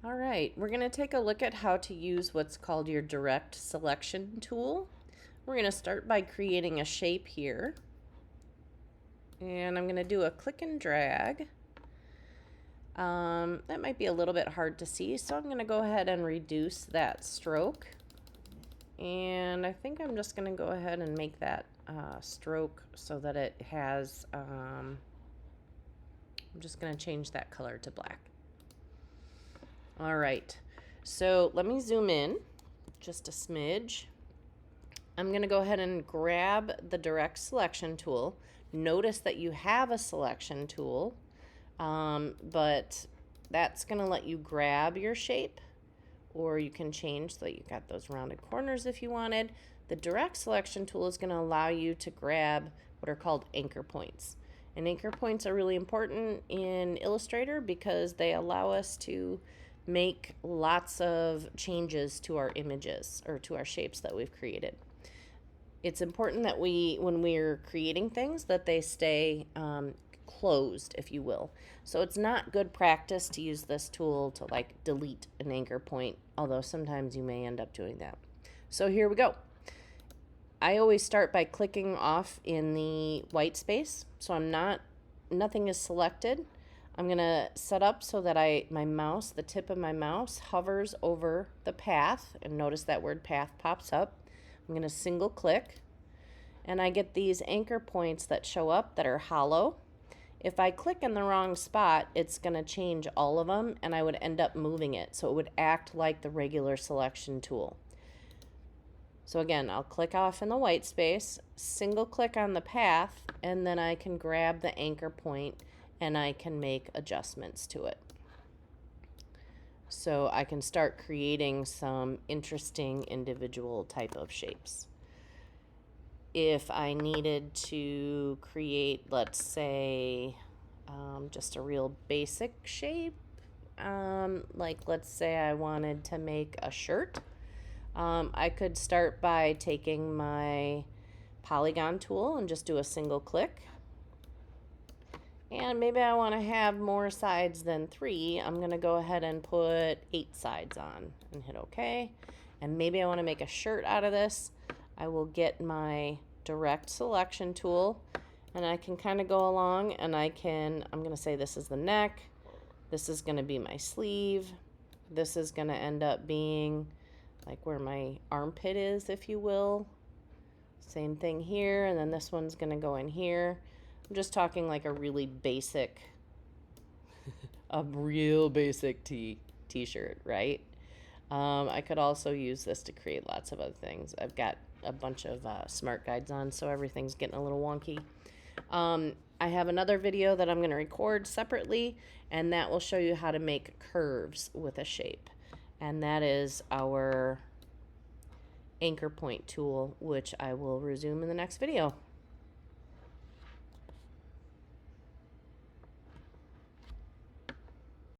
All right, we're going to take a look at how to use what's called your direct selection tool. We're going to start by creating a shape here. And I'm going to do a click and drag. That might be a little bit hard to see, so I'm going to go ahead and reduce that stroke. And I think I'm just going to go ahead and make that stroke so that it has, I'm just going to change that color to black. All right, so let me zoom in just a smidge. I'm going to go ahead and grab the direct selection tool. Notice that you have a selection tool, but that's going to let you grab your shape, or you can change so that you got those rounded corners if you wanted. The direct selection tool is going to allow you to grab what are called anchor points. And anchor points are really important in Illustrator because they allow us to make lots of changes to our images or to our shapes that we've created. It's important that when we're creating things, that they stay closed, if you will. So it's not good practice to use this tool to like delete an anchor point, although sometimes you may end up doing that. So here we go. I always start by clicking off in the white space, so nothing is selected. I'm gonna set up so that the tip of my mouse hovers over the path, and notice that word path pops up. I'm gonna single click, and I get these anchor points that show up that are hollow. If I click in the wrong spot, it's gonna change all of them, and I would end up moving it, so it would act like the regular selection tool. So again, I'll click off in the white space, single click on the path, and then I can grab the anchor point and I can make adjustments to it. So I can start creating some interesting individual type of shapes. If I needed to create, let's say, just a real basic shape, like let's say I wanted to make a shirt, I could start by taking my polygon tool and just do a single click. And maybe I want to have more sides than 3. I'm going to go ahead and put 8 sides on and hit OK. And maybe I want to make a shirt out of this. I will get my direct selection tool, and I can kind of go along, and I'm going to say this is the neck. This is going to be my sleeve. This is going to end up being like where my armpit is, if you will. Same thing here, and then this one's going to go in here. I'm just talking like a really basic, a real basic t-shirt, right? I could also use this to create lots of other things. I've got a bunch of smart guides on, so everything's getting a little wonky. I have another video that I'm going to record separately, and that will show you how to make curves with a shape. And that is our anchor point tool, which I will resume in the next video.